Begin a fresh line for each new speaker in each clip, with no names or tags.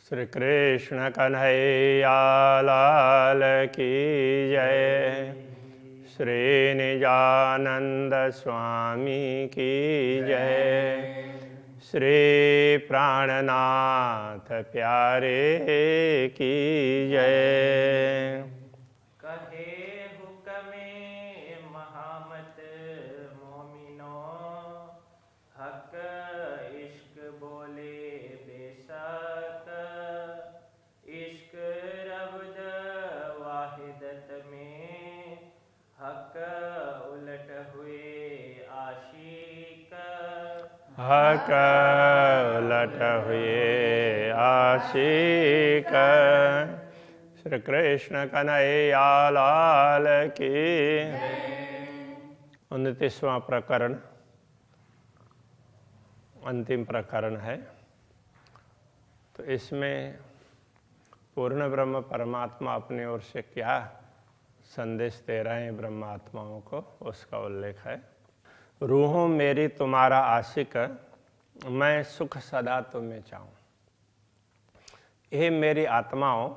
श्री कृष्ण कन्हैया लाल की जय। श्री निजानंद स्वामी की जय। श्री प्राणनाथ प्यारे की जय।
कहे हुक्मे महामत मोमिनो, हक इश्क बोले बेशक, इश्क रब्द वाहिदत में, हक उलट हुए आशिक।
हक उलट हुए आशिक। श्री कृष्ण कन्हैया लाल की। 29वां प्रकरण अंतिम प्रकरण है। तो इसमें पूर्ण ब्रह्म परमात्मा अपनी ओर से क्या संदेश दे रहे हैं ब्रह्मात्माओं को, उसका उल्लेख है। रूहों मेरी तुम्हारा आशिक, मैं सुख सदा तुम्हें चाहूं। हे मेरी आत्माओं,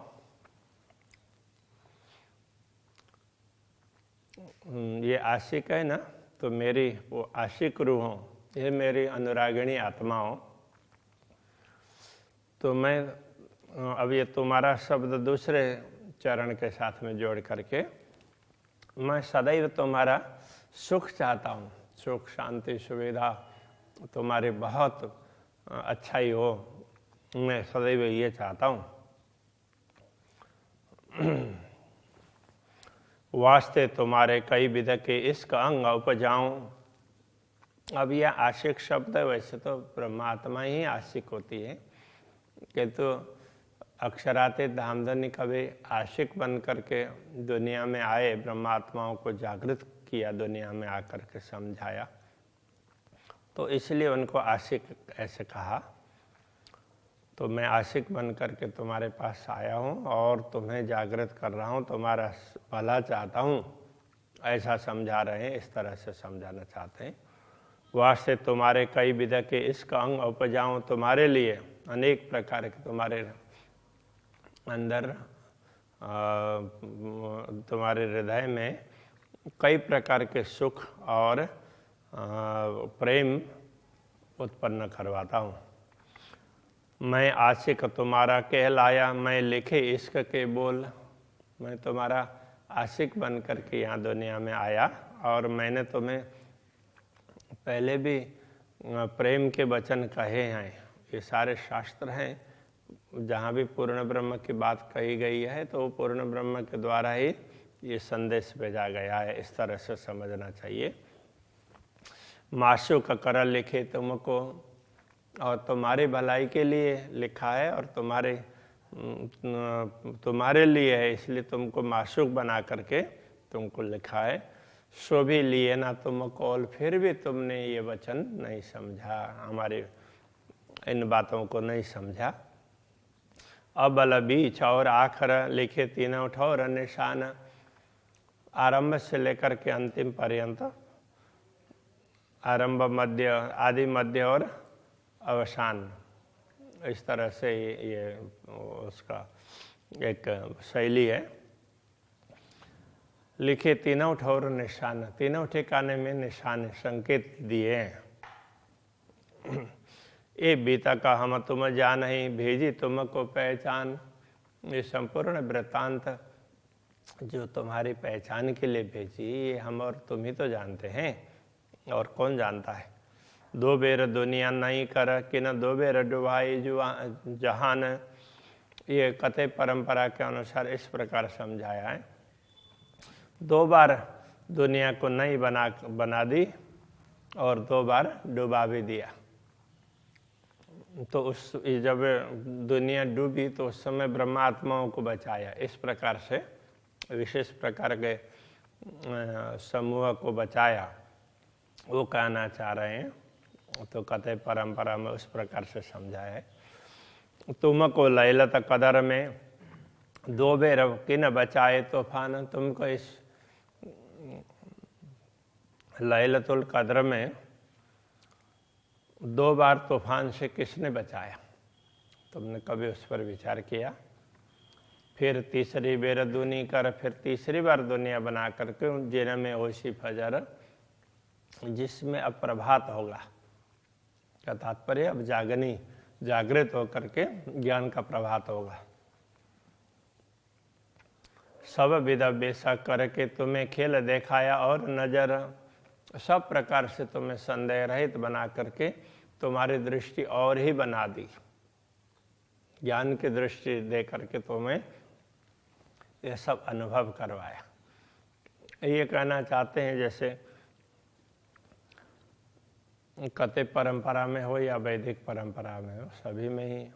ये आशिक है ना, तो मेरी वो आशिक रूहों, ये मेरी अनुरागिणी आत्माओं, तो मैं अब ये तुम्हारा शब्द दूसरे चरण के साथ में जोड़ करके, मैं सदैव तुम्हारा सुख चाहता हूँ। सुख शांति सुविधा तुम्हारी बहुत अच्छाई हो, मैं सदैव ये चाहता हूँ। वास्ते तुम्हारे कई विध के इश्क अंग उपजाऊं। अब यह आशिक शब्द है, वैसे तो परमात्मा ही आशिक होती है, किंतु अक्षराते धामधनी कभी आशिक बन करके दुनिया में आए, ब्रह्मात्माओं को जागृत किया, दुनिया में आकर के समझाया, तो इसलिए उनको आशिक ऐसे कहा। तो मैं आशिक बन करके तुम्हारे पास आया हूँ और तुम्हें जागृत कर रहा हूँ, तुम्हारा भला चाहता हूँ, ऐसा समझा रहे हैं, इस तरह से समझाना चाहते हैं। वास्ते तुम्हारे कई विध के इश्क अंग उपजाऊं, तुम्हारे लिए अनेक प्रकार के तुम्हारे अंदर तुम्हारे हृदय में कई प्रकार के सुख और प्रेम उत्पन्न करवाता हूँ। मैं आशिक तुम्हारा कहलाया, मैं लिखे इश्क के बोल। मैं तुम्हारा आशिक बन करके यहाँ दुनिया में आया और मैंने तुम्हें पहले भी प्रेम के वचन कहे हैं। ये सारे शास्त्र हैं, जहाँ भी पूर्ण ब्रह्म की बात कही गई है तो वो पूर्ण ब्रह्म के द्वारा ही ये संदेश भेजा गया है, इस तरह से समझना चाहिए। माशूक कर लिखे तुमको, और तुम्हारी भलाई के लिए लिखा है और तुम्हारे लिए है, इसलिए तुमको माशूक बना करके तुमको लिखा है। सो भी लिए ना तुमको, और फिर भी तुमने ये वचन नहीं समझा, हमारे इन बातों को नहीं समझा। अबल बीच और आखिर लिखे तीनों ठोर निशान, आरंभ से लेकर के अंतिम पर्यंत, आरंभ मध्य आदि मध्य और अवसान, इस तरह से ये उसका एक शैली है। लिखे तीनों ठोर निशान, तीनों ठिकाने में निशान संकेत दिए हैं। ये बीता का हम तुम जान ही, भेजी तुमको पहचान। ये संपूर्ण वृत्तांत जो तुम्हारी पहचान के लिए भेजी, ये हम और तुम ही तो जानते हैं, और कौन जानता है। दो बेर दुनिया नहीं कर, कि न दो बेर डुबाई जहान। ये कथे परंपरा के अनुसार इस प्रकार समझाया है। 2 बार दुनिया को नहीं बना दी और 2 बार डुबा भी दिया। तो जब दुनिया डूबी तो उस समय ब्रह्मात्माओं को बचाया। इस प्रकार से विशेष प्रकार के समूह को बचाया, वो कहना चाह रहे हैं। तो कथे परंपरा में उस प्रकार से समझाया है। तुमको लैलत कदर में 2 बेर किन बचाए तूफान। तुमको इस लैलतुल कद्र में 2 बार तूफान से किसने बचाया? तुमने कभी उस पर विचार किया? फिर तीसरी बेर दुनी कर, फिर तीसरी बार दुनिया बना करके जिन में ओशी फजर, जिसमें अब प्रभात होगा का तात्पर्य अब जागृत होकर के ज्ञान का प्रभात होगा। सब विध बेशक करके तुम्हें खेल दिखाया और नजर, सब प्रकार से तुम्हें संदेह रहित बना करके तुम्हारी दृष्टि और ही बना दी, ज्ञान की दृष्टि दे करके तुम्हें ये सब अनुभव करवाया। ये कहना चाहते हैं जैसे कते परंपरा में हो या वैदिक परंपरा में हो, सभी में ही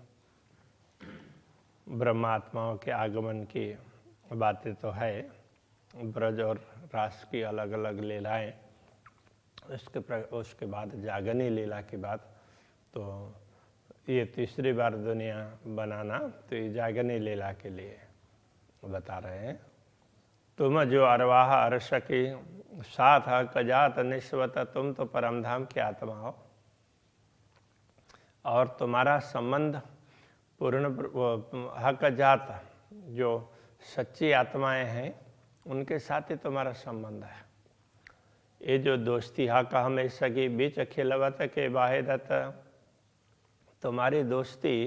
ब्रह्मात्माओं के आगमन की बातें तो है। ब्रज और रास की अलग अलग लीलाएं, उसके बाद जागनी लीला की बात, तो ये तीसरी बार दुनिया बनाना तो ये जागनी लीला के लिए बता रहे हैं। तुम जो अरवाह अर्श की साथ कजात निस्वत, तुम तो परमधाम की आत्मा हो और तुम्हारा संबंध पूर्ण हक जात, जो सच्ची आत्माएं हैं उनके साथ ही तुम्हारा संबंध है। ये जो दोस्ती हक हमेशा की बीच खिलवत के वाहिदत, तुम्हारी दोस्ती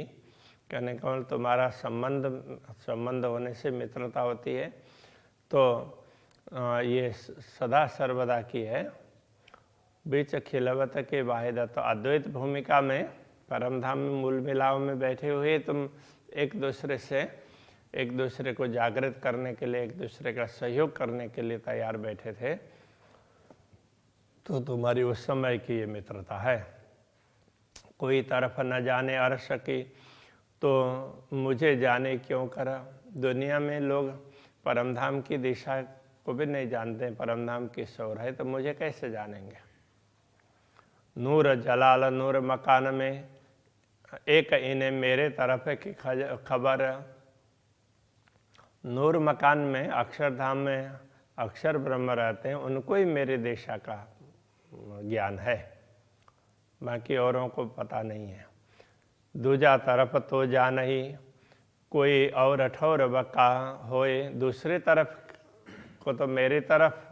कहने का मतलब तुम्हारा संबंध होने से मित्रता होती है, तो ये सदा सर्वदा की है। बीच खिलवत के वाहिदत, तो अद्वैत भूमिका में परमधाम में मूल मिलाव में बैठे हुए तुम एक दूसरे को जागृत करने के लिए, एक दूसरे का सहयोग करने के लिए तैयार बैठे थे, तो तुम्हारी उस समय की ये मित्रता है। कोई तरफ न जाने अर्श की, तो मुझे जाने क्यों करा। दुनिया में लोग परमधाम की दिशा को भी नहीं जानते, परमधाम किस ओर है, तो मुझे कैसे जानेंगे। नूर जलाल नूर मकान में, एक इन्हें मेरे तरफ की खबर। नूर मकान में, अक्षरधाम में अक्षर ब्रह्म रहते हैं, उनको ही मेरी दिशा का ज्ञान है, बाकी औरों को पता नहीं है। दूजा तरफ तो जा नहीं, कोई और ठौर बका होए। दूसरी तरफ को तो मेरी तरफ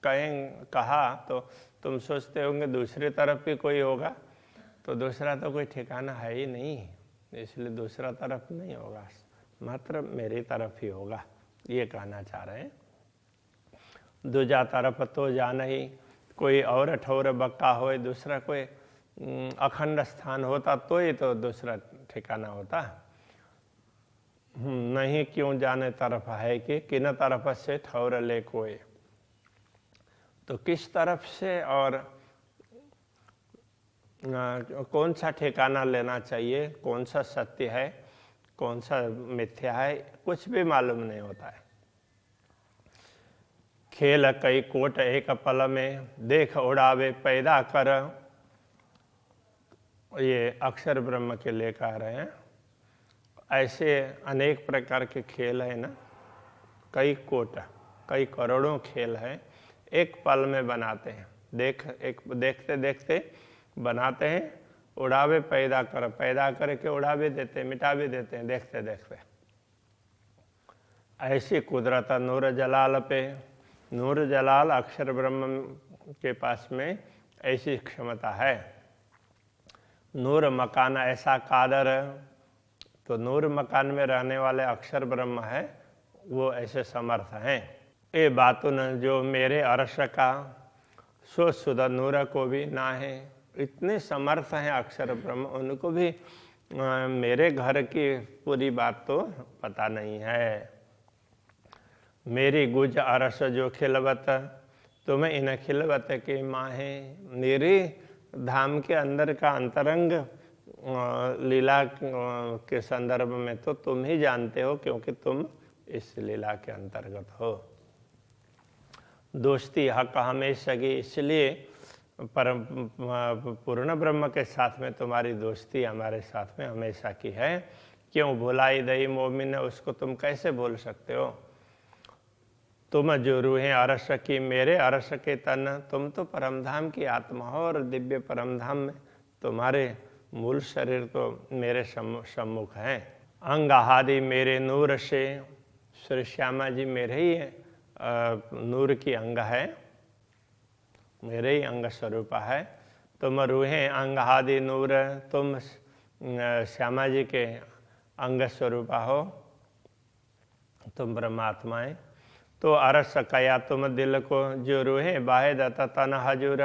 कहा तो तुम सोचते होंगे दूसरी तरफ भी कोई होगा, तो दूसरा तो कोई ठिकाना है ही नहीं, इसलिए दूसरा तरफ नहीं होगा, मात्र मेरी तरफ ही होगा, ये कहना चाह रहे हैं। दूजा तरफ तो जा नहीं, कोई और ठौर बक्का होए। दूसरा कोई अखंड स्थान होता तो ही तो दूसरा ठिकाना होता। नहीं क्यों जाने तरफ है कि किन तरफ से ठौर ले कोई, तो किस तरफ से और कौन सा ठिकाना लेना चाहिए, कौन सा सत्य है, कौन सा मिथ्या है, कुछ भी मालूम नहीं होता है। खेल कई कोट एक पल में, देख उड़ावे पैदा कर। ये अक्षर ब्रह्म के लिए कह रहे हैं। ऐसे अनेक प्रकार के खेल है ना, कई कोट, कई करोड़ों खेल हैं, एक पल में बनाते हैं। देखते देखते बनाते हैं, उड़ावे पैदा करके उड़ा भी देते हैं, मिटा भी देते हैं देखते देखते। ऐसी कुदरत नूर जलाल पे, नूर जलाल अक्षर ब्रह्म के पास में ऐसी क्षमता है। नूर मकान ऐसा कादर, तो नूर मकान में रहने वाले अक्षर ब्रह्म है, वो ऐसे समर्थ हैं। ये बातों न जो मेरे अर्श का, सो सुधा नूर को भी ना है। इतने समर्थ हैं अक्षर ब्रह्म, उनको भी मेरे घर की पूरी बात तो पता नहीं है। मेरी गुज अरस जो खिलवत, तुम्हें इन खिलवत की माँ है। मेरी धाम के अंदर का अंतरंग लीला के संदर्भ में तो तुम ही जानते हो, क्योंकि तुम इस लीला के अंतर्गत हो। दोस्ती हक हमेशा की, इसलिए परम पूर्ण ब्रह्म के साथ में तुम्हारी दोस्ती हमारे साथ में हमेशा की है। क्यों भुलाई दई मोमिन, उसको तुम कैसे भूल सकते हो। तुम जो रूहें अरस की, मेरे अरस के तन, तुम तो परमधाम की आत्मा हो और दिव्य परमधाम में तुम्हारे मूल शरीर तो मेरे सम्मुख है। अंग आदि मेरे नूर से, श्री श्यामा जी मेरे ही नूर की अंग है, मेरे ही अंग स्वरूप है। तुम रूहें अंग आदि नूर, तुम श्यामा जी के अंग स्वरूप हो, तुम परमात्माएं। तो अरस कया तुम दिल को, जो रूहें बाहे दत्ता तन हजूर।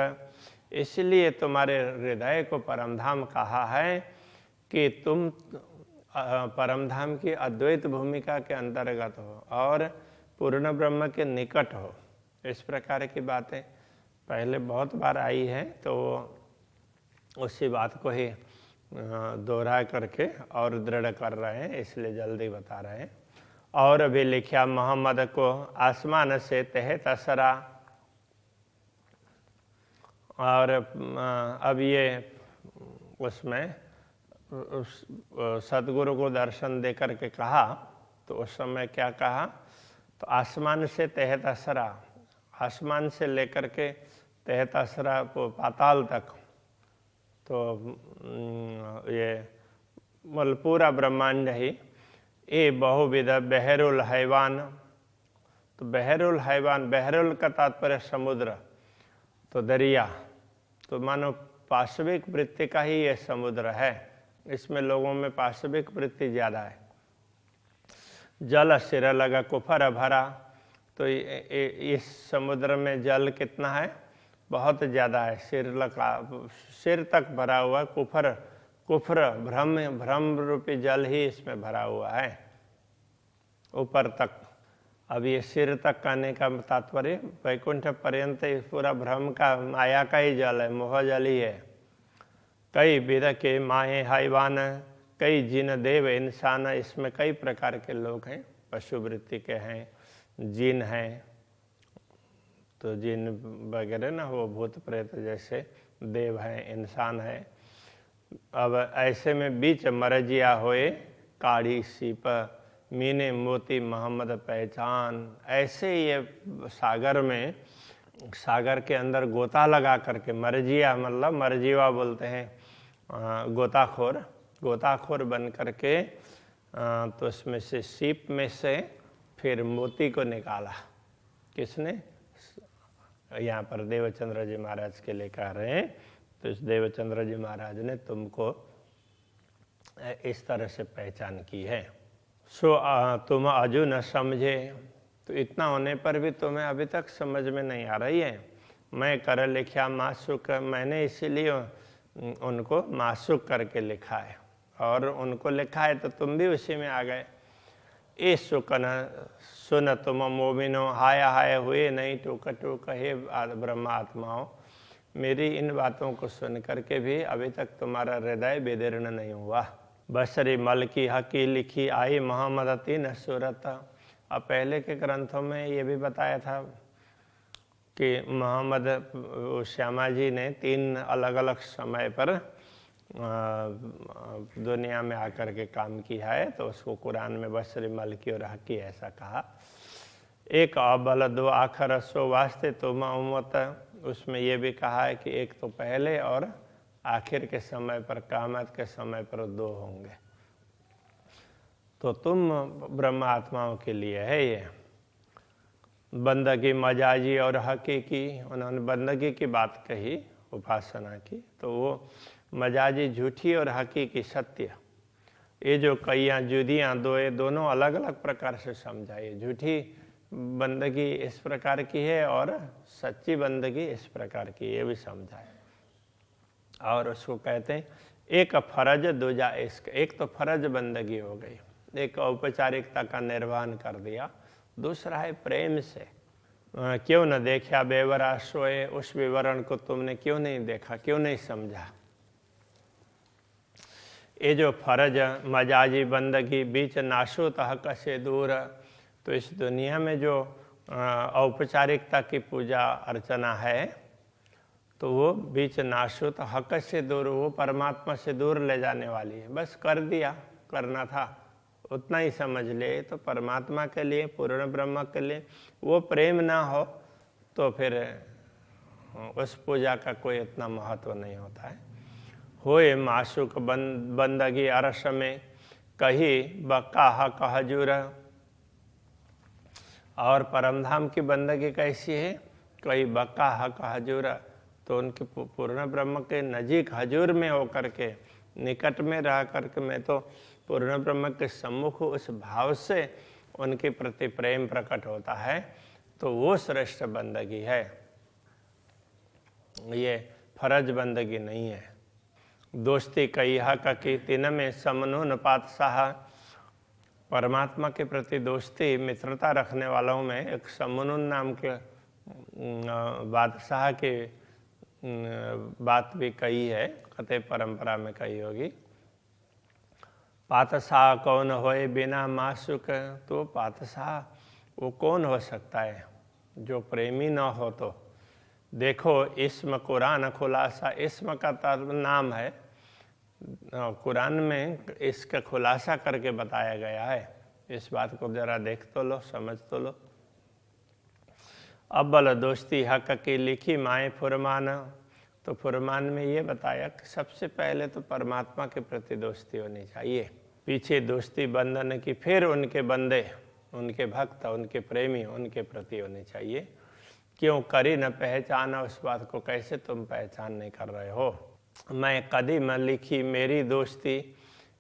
इसलिए तुम्हारे हृदय को परमधाम कहा है कि तुम परमधाम की अद्वैत भूमिका के अंतर्गत हो और पूर्ण ब्रह्म के निकट हो। इस प्रकार की बातें पहले बहुत बार आई है, तो उसी बात को ही दोहरा करके और दृढ़ कर रहे हैं, इसलिए जल्दी बता रहे हैं। और भी लिखा मोहम्मद को आसमान से तहत असरा। और अब ये उसमें सदगुरु को दर्शन दे करके कहा, तो उस समय क्या कहा, तो आसमान से तहत असरा, आसमान से लेकर के तहत असरा पाताल तक, तो ये पूरा ब्रह्मांड ही। ये बहुविध बहरुल हैवान, तो बहरुल हैवान, बहरुल का तात्पर्य समुद्र, तो दरिया, तो मानो पाशविक वृत्ति का ही ये समुद्र है। इसमें लोगों में पाशविक वृत्ति ज़्यादा है। जल सिर लगा कुफर भरा, तो इस समुद्र में जल कितना है, बहुत ज़्यादा है, सिर तक भरा हुआ कुफर, भ्रम रूपी जल ही इसमें भरा हुआ है, ऊपर तक। अब ये सिर तक कहने का तात्पर्य वैकुंठ पर्यंत पूरा भ्रम का, माया का ही जल है, मोह जल ही है। कई विध के माए हैवान, कई जिन देव इंसान, इसमें कई प्रकार के लोग हैं, पशु वृत्ति के हैं, जिन हैं, तो जिन वगैरह ना, वो भूत प्रेत जैसे देव हैं, इंसान है। अब ऐसे में बीच मरजिया होए काढ़ी सीप, मीने मोती मोहम्मद पहचान। ऐसे ये सागर में, सागर के अंदर गोता लगा करके, मरजिया मतलब मरजीवा बोलते हैं, गोताखोर बन करके, तो उसमें से सीप में से फिर मोती को निकाला। किसने? यहाँ पर देवचंद्र जी महाराज के लिए कह रहे हैं। तो इस देवचंद्र जी महाराज ने तुमको इस तरह से पहचान की है। सो तुम अजू न समझे, तो इतना होने पर भी तुम्हें अभी तक समझ में नहीं आ रही है। मैं कर लिखा मासुक, मैंने इसीलिए उनको मासुक करके लिखा है, और उनको लिखा है तो तुम भी उसी में आ गए। ए सुकन सुन तुम मोमिनो, हाय हाय हुए नहीं टूक टूक, हे ब्रह्मात्माओं, मेरी इन बातों को सुन करके भी अभी तक तुम्हारा हृदय विदीर्ण नहीं हुआ। बसरी मल की हकी लिखी आई मोहम्मद तीन सूरत। अब पहले के ग्रंथों में ये भी बताया था कि मोहम्मद श्यामा जी ने 3 अलग अलग समय पर दुनिया में आकर के काम किया है, तो उसको कुरान में बसरी मलकी और हकी ऐसा कहा। एक अबल 2 आखर सो वास्ते तुम उम्मत, उसमें ये भी कहा है कि एक तो पहले और आखिर के समय पर, क़यामत के समय पर 2 होंगे। तो तुम ब्रह्म आत्माओं के लिए है ये बंदगी मजाजी और हकीकी। उन्होंने बंदगी की बात कही, उपासना की, तो वो मजाजी झूठी और हकीकी सत्य। ये जो कईयाँ जुदियाँ दोनों अलग अलग प्रकार से समझाइए। झूठी बंदगी इस प्रकार की है और सच्ची बंदगी इस प्रकार की, ये भी समझाए। और उसको कहते हैं एक फर्ज दूजा इश्क। एक तो फर्ज बंदगी हो गई, एक औपचारिकता का निर्वहन कर दिया, दूसरा है प्रेम से। क्यों न देखा बेवरा सोए, उस विवरण को तुमने क्यों नहीं देखा, क्यों नहीं समझा। ये जो फर्ज मजाजी बंदगी बीच नाशुत हक से दूर, तो इस दुनिया में जो औपचारिकता की पूजा अर्चना है, तो वो बीच नाशुत हक से दूर, वो परमात्मा से दूर ले जाने वाली है। बस कर दिया, करना था उतना ही समझ ले, तो परमात्मा के लिए, पूर्ण ब्रह्म के लिए वो प्रेम ना हो तो फिर उस पूजा का कोई इतना महत्व नहीं होता है। होए माशुक बंदगी अरस में, कही बकाह कहजूर। और परमधाम की बंदगी कैसी है? कई बकाह कहजूर, तो उनके पूर्ण ब्रह्म के नजीक हजूर में होकर के, निकट में रह करके मैं तो पूर्ण ब्रह्म के सम्मुख उस भाव से उनके प्रति प्रेम प्रकट होता है, तो वो श्रेष्ठ बंदगी है। ये फर्ज बंदगी नहीं है। दोस्ती कई हक की तीन में समनुन पातशाह, परमात्मा के प्रति दोस्ती मित्रता रखने वालों में एक समनुन नाम के बादशाह की बात भी कही है, कथे परंपरा में कही होगी। पातशाह कौन होए बिना माशुक, तो पातशाह वो कौन हो सकता है जो प्रेमी न हो? तो देखो इस्म कुरान खुलासा, इस्म का नाम है, कुरान में इसका खुलासा करके बताया गया है। इस बात को जरा देख तो लो, समझ तो लो। अव्वल दोस्ती हक की लिखी माए फुरमान, तो फुरमान में ये बताया कि सबसे पहले तो परमात्मा के प्रति दोस्ती होनी चाहिए, पीछे दोस्ती बंधन की, फिर उनके बंदे, उनके भक्त, उनके प्रेमी, उनके प्रति होनी चाहिए। क्यों करी न पहचान, उस बात को कैसे तुम पहचान नहीं कर रहे हो? मैं कदी न लिखी मेरी दोस्ती,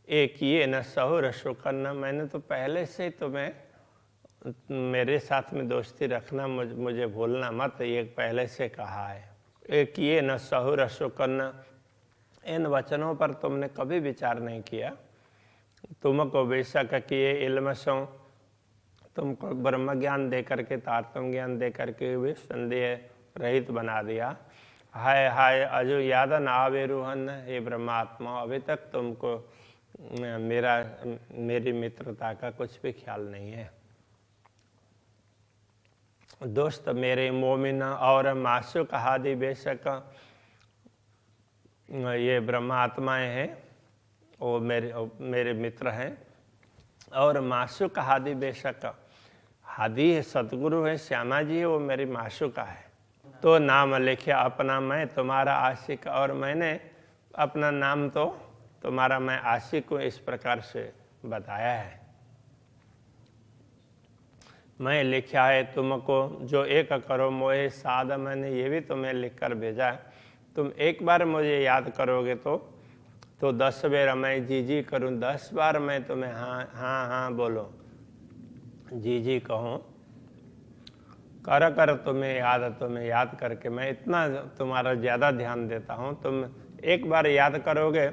एक ये न सहुर शुकन, मैंने तो पहले से ही तुम्हें मेरे साथ में दोस्ती रखना, मुझे भूलना मत, ये पहले से कहा है। एक ये न सहुर शुकन, इन वचनों पर तुमने कभी विचार नहीं किया। तुमको बेशक किए इल्म सो, तुमको ब्रह्म ज्ञान दे करके, तारतम ज्ञान दे करके भी संदेह रहित बना दिया। हाय हाय अजो याद न आवे रूहन, हे ब्रह्मात्मा अभी तक तुमको मेरी मित्रता का कुछ भी ख्याल नहीं है। दोस्त मेरे मोमिन और माशुक हादि बेशक, ये ब्रह्मात्माएं हैं, वो मेरे मित्र हैं। और माशुक हादि बेशक, हादि है सतगुरु है, श्यामा जी है, वो मेरी माशुका है। तो नाम लिखे अपना मैं तुम्हारा आशिक, और मैंने अपना नाम तो तुम्हारा मैं आशिक को इस प्रकार से बताया है। मैं लिखा है तुमको जो एक करो मोहे साद, मैंने ये भी तुम्हें लिख कर भेजा है। तुम एक बार मुझे याद करोगे तो 10 बार मैं जी जी करूं, 10 बार मैं तुम्हें हाँ हाँ हाँ बोलो, जी जी कहूँ, कर कर तुम्हें याद करके मैं इतना तुम्हारा ज़्यादा ध्यान देता हूँ। तुम एक बार याद करोगे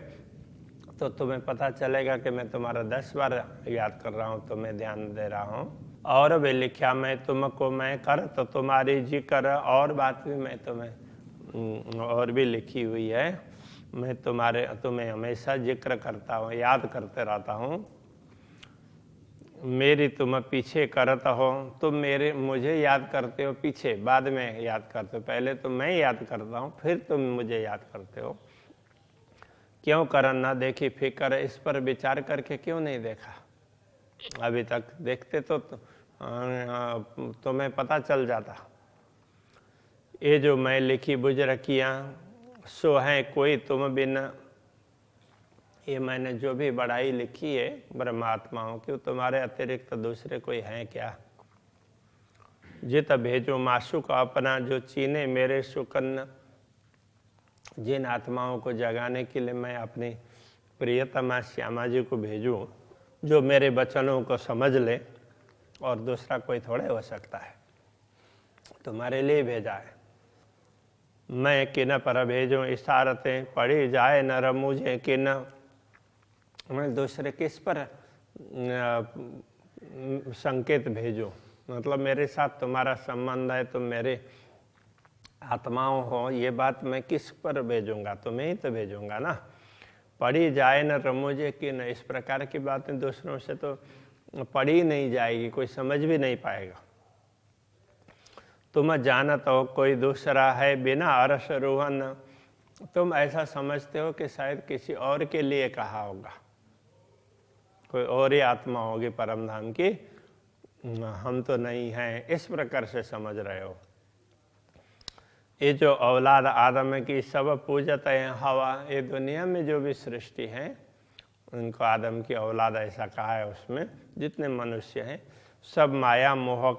तो तुम्हें पता चलेगा कि मैं तुम्हारा 10 बार याद कर रहा हूँ, तुम्हें ध्यान दे रहा हूँ। और भी लिखा मैं तुमको मैं कर, तो तुम्हारी जिक्र, और बात भी मैं तुम्हें और भी लिखी हुई है। मैं तुम्हें हमेशा जिक्र करता हूँ, याद करते रहता हूँ। मेरी तुम पीछे करता हो, तुम मुझे याद करते हो पीछे, बाद में याद करते हो, पहले तो मैं याद करता हूँ, फिर तुम मुझे याद करते हो। क्यों करन ना देखी फिक्र, इस पर विचार करके क्यों नहीं देखा? अभी तक देखते तो तुम्हें पता चल जाता। ये जो मैं लिखी बुझ रखियाँ सो है कोई तुम बिन, ये मैंने जो भी बढ़ाई लिखी है ब्रह्मात्माओं की, तुम्हारे अतिरिक्त दूसरे कोई हैं क्या? जित भेजो माशुक अपना, जो चीने मेरे सुकन, जिन आत्माओं को जगाने के लिए मैं अपनी प्रियतमा श्यामा जी को भेजूं, जो मेरे वचनों को समझ ले, और दूसरा कोई थोड़े हो सकता है, तुम्हारे लिए भेजा है। मैं किन पर भेजूं इशारतें, पढ़ी जाए न रमूझे किन, मैं दूसरे किस पर संकेत भेजूं? मतलब मेरे साथ तुम्हारा संबंध है, तुम मेरे आत्माओं हो, ये बात मैं किस पर भेजूंगा? तुम्हें ही तो भेजूंगा ना। पढ़ी जाए न रमूझे किन, इस प्रकार की बातें दूसरों से तो पढ़ी नहीं जाएगी, कोई समझ भी नहीं पाएगा। तुम जानत हो कोई दूसरा है बिना अरस रूहन, तुम ऐसा समझते हो कि शायद किसी और के लिए कहा होगा, कोई और ही आत्मा होगी परमधाम की, हम तो नहीं हैं, इस प्रकार से समझ रहे हो। ये जो औलाद आदम की सब पूजत है हवा, ये दुनिया में जो भी सृष्टि है उनको आदम की औलाद ऐसा कहा है। उसमें जितने मनुष्य हैं सब माया मोह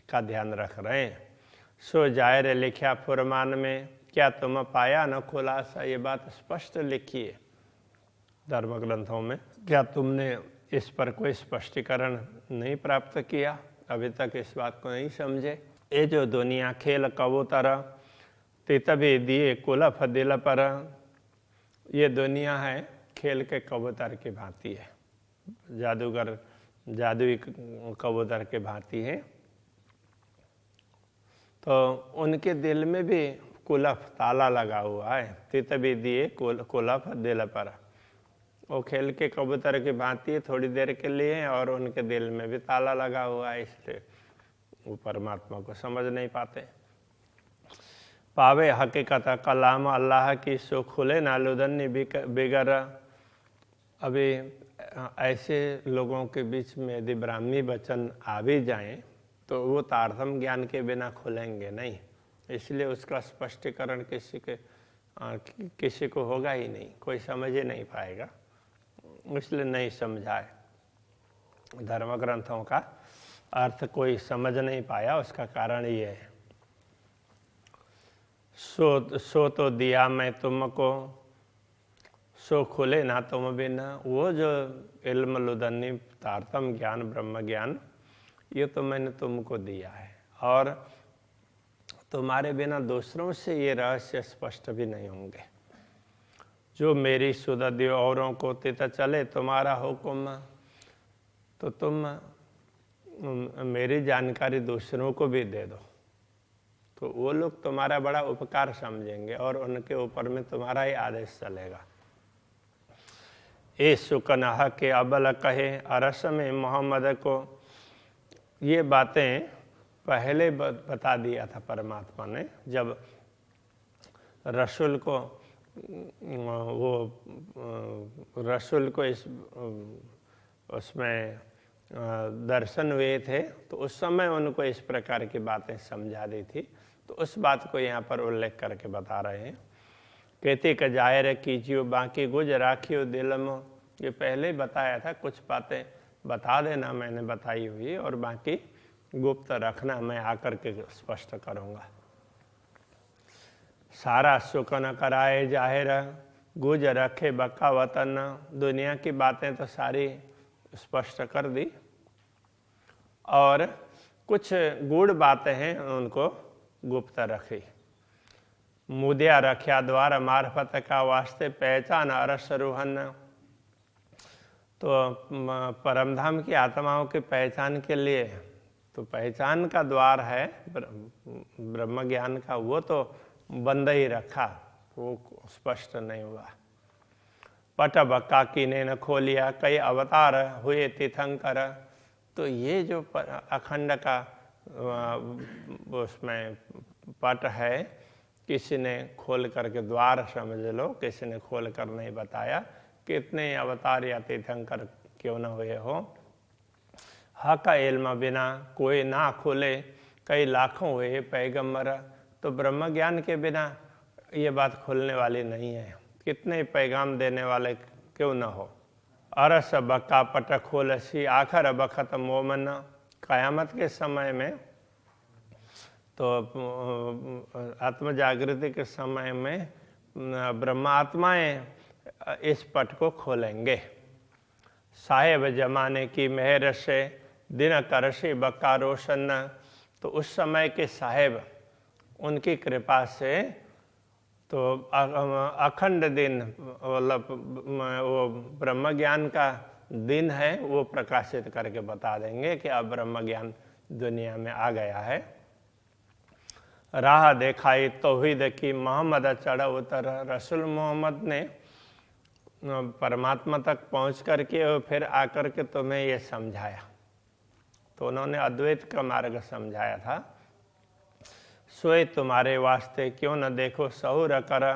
का ध्यान रख रहे हैं। सो जाहिर लिखा फुरमान में, क्या तुम पाया न खुलासा, ये बात स्पष्ट लिखी है धर्म ग्रंथों में। क्या तुमने इस पर कोई स्पष्टीकरण नहीं प्राप्त किया? अभी तक इस बात को नहीं समझे। ये जो दुनिया खेल कबूतर तितभी दिए कुलफ दिल पर, ये दुनिया है खेल के कबूतर की भांति है, जादूगर जादुई कबूतर के भांति है। तो उनके दिल में भी कुलफ ताला लगा हुआ है। तितभी दिए कुलफ दिल पर, वो खेल के कबूतर की भांति है थोड़ी देर के लिए, और उनके दिल में भी ताला लगा हुआ है, इसलिए वो परमात्मा को समझ नहीं पाते। पावे हकीकत कलाम अल्लाह की सो खुले नालुदन्नी बिगर। अभी ऐसे लोगों के बीच में यदि ब्राह्मी वचन आ भी जाएं तो वो तारतम ज्ञान के बिना खुलेंगे नहीं, इसलिए उसका स्पष्टीकरण किसी को होगा ही नहीं, कोई समझ ही नहीं पाएगा, इसलिए नहीं समझाए। धर्म ग्रंथों का अर्थ कोई समझ नहीं पाया, उसका कारण ये है। सो तो दिया मैं तुमको, सो खुले ना तुम बिना। वो जो इल्म लुदन्नी तारतम ज्ञान ब्रह्म ज्ञान, ये तो मैंने तुमको दिया है, और तुम्हारे बिना दूसरों से ये रहस्य स्पष्ट भी नहीं होंगे। जो मेरी सुदद्य औरों को तित चले तुम्हारा हुक्म, तो तुम मेरी जानकारी दूसरों को भी दे दो, तो वो लोग तुम्हारा बड़ा उपकार समझेंगे और उनके ऊपर में तुम्हारा ही आदेश चलेगा। ए सुकनह के अबल कहे अरस में मोहम्मद को, ये बातें पहले बता दिया था परमात्मा ने, जब रसूल को रसूल को उसमें दर्शन हुए थे, तो उस समय उनको इस प्रकार की बातें समझा दी थी। तो उस बात को यहाँ पर उल्लेख करके बता रहे हैं। कहते कि जाहिर कीजियो बाकी गुज राखियो दिल में, ये पहले ही बताया था, कुछ बातें बता देना मैंने बताई हुई, और बाकी गुप्त रखना, मैं आकर के स्पष्ट करूँगा। सारा सुख न कराए जाहिर गुज रखे बका वतन, दुनिया की बातें तो सारी स्पष्ट कर दी, और कुछ गूढ़ बातें हैं उनको गुप्त रखी। मुद्या रख्या द्वार मार्फत का वास्ते पहचान अरस रूहन, तो परमधाम की आत्माओं की पहचान के लिए तो पहचान का द्वार है ब्रह्म ज्ञान का, वो तो बंद ही रखा, वो स्पष्ट नहीं हुआ। पट बक्का कीने न खोलिया कई अवतार हुए तीर्थंकर, तो ये जो अखंड का उसमें पट है, किसी ने खोल करके द्वार समझ लो, किसी ने खोल कर नहीं बताया, कितने अवतार या तीर्थंकर क्यों न हुए हो। हक इल्म बिना कोई ना खोले कई लाखों हुए पैगंबर, तो ब्रह्म ज्ञान के बिना ये बात खुलने वाली नहीं है, कितने पैगाम देने वाले क्यों न हो। अरस बक्का पट खोलसी आखर बखत मोमन, कयामत के समय में तो आत्म जागृति के समय में ब्रह्मात्माएं इस पट को खोलेंगे। साहेब जमाने की मेहर से दिन करशी बक्का रोशन, तो उस समय के साहेब उनकी कृपा से तो अखंड दिन, मतलब वो ब्रह्म ज्ञान का दिन है, वो प्रकाशित करके बता देंगे कि अब ब्रह्म ज्ञान दुनिया में आ गया है। राह दिखाई तौहीद की मोहम्मद चढ़ उतर, रसूल मोहम्मद ने परमात्मा तक पहुंच करके और फिर आकर के तुम्हें ये समझाया, तो उन्होंने अद्वैत का मार्ग समझाया था। सोए तुम्हारे वास्ते क्यों न देखो सहूर कर,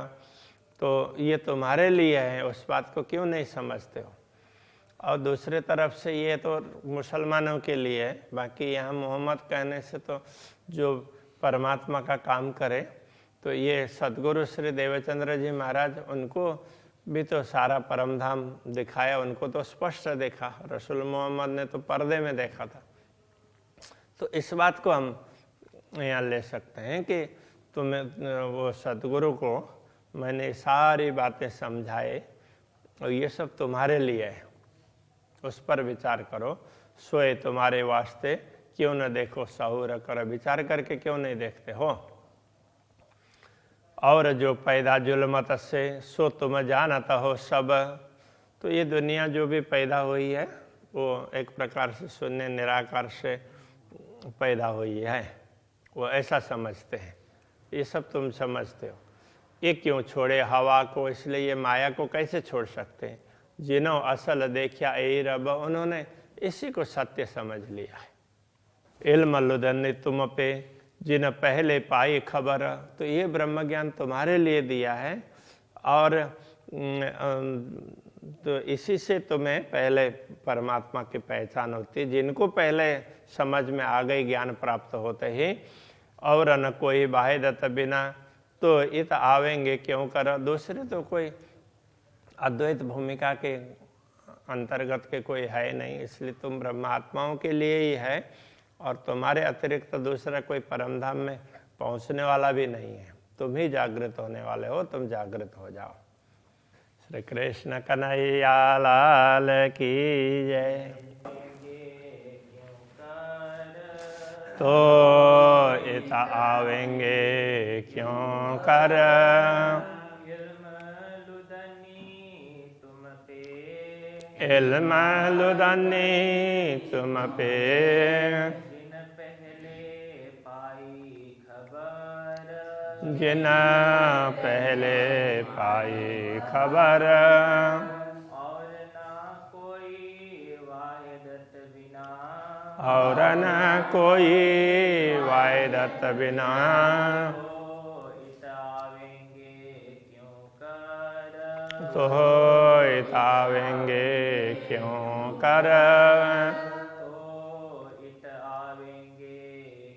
तो ये तुम्हारे लिए है, उस बात को क्यों नहीं समझते हो। और दूसरे तरफ से ये तो मुसलमानों के लिए है, बाकी यहाँ मोहम्मद कहने से तो जो परमात्मा का काम करे। तो ये सद्गुरु श्री देवचंद्र जी महाराज, उनको भी तो सारा परम धाम दिखाया, उनको तो स्पष्ट देखा। रसूल मोहम्मद ने तो पर्दे में देखा था। तो इस बात को हम यहाँ ले सकते हैं कि तुम्हें वो सद्गुरु को मैंने सारी बातें समझाए और ये सब तुम्हारे लिए है, उस पर विचार करो। सोए तुम्हारे वास्ते क्यों न देखो सहूर करो, विचार करके क्यों नहीं देखते हो। और जो पैदा जुल्मत से सो तुम जानता हो सब। तो ये दुनिया जो भी पैदा हुई है वो एक प्रकार से शून्य निराकार से पैदा हुई है, वो ऐसा समझते हैं। ये सब तुम समझते हो। ये क्यों छोड़े हवा को, इसलिए ये माया को कैसे छोड़ सकते हैं। जिन्हों असल देखा ए रब, उन्होंने इसी को सत्य समझ लिया है। इल्म लुदन्नी तुम पे जिन पहले पाई खबर। तो ये ब्रह्म ज्ञान तुम्हारे लिए दिया है और तो इसी से तुम्हें पहले परमात्मा की पहचान होती है। जिनको पहले समझ में आ गई ज्ञान प्राप्त होते ही, और न कोई वाहिदत बिना तो इत आवेंगे क्यों कर। दूसरे तो कोई अद्वैत भूमिका के अंतर्गत के कोई है नहीं, इसलिए तुम ब्रह्मात्माओं के लिए ही है और तुम्हारे अतिरिक्त तो दूसरा कोई परमधाम में पहुंचने वाला भी नहीं है। तुम ही जागृत होने वाले हो, तुम जागृत हो जाओ। श्री कृष्ण कन्हैया लाल की जय। तो इत आवेंगे क्यों कर। इल्म लुदन्नी तुम पे जिन पहले पाई खबर।
और ना कोई वाहिदत बिना,
और न कोई वाहिदत बिना
तो इत आवेंगे क्यों कर।
तो इत आवेंगे क्यों कर।
तो इत आवेंगे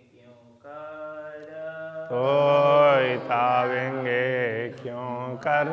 क्यों कर।
तो इत आवेंगे क्यों कर।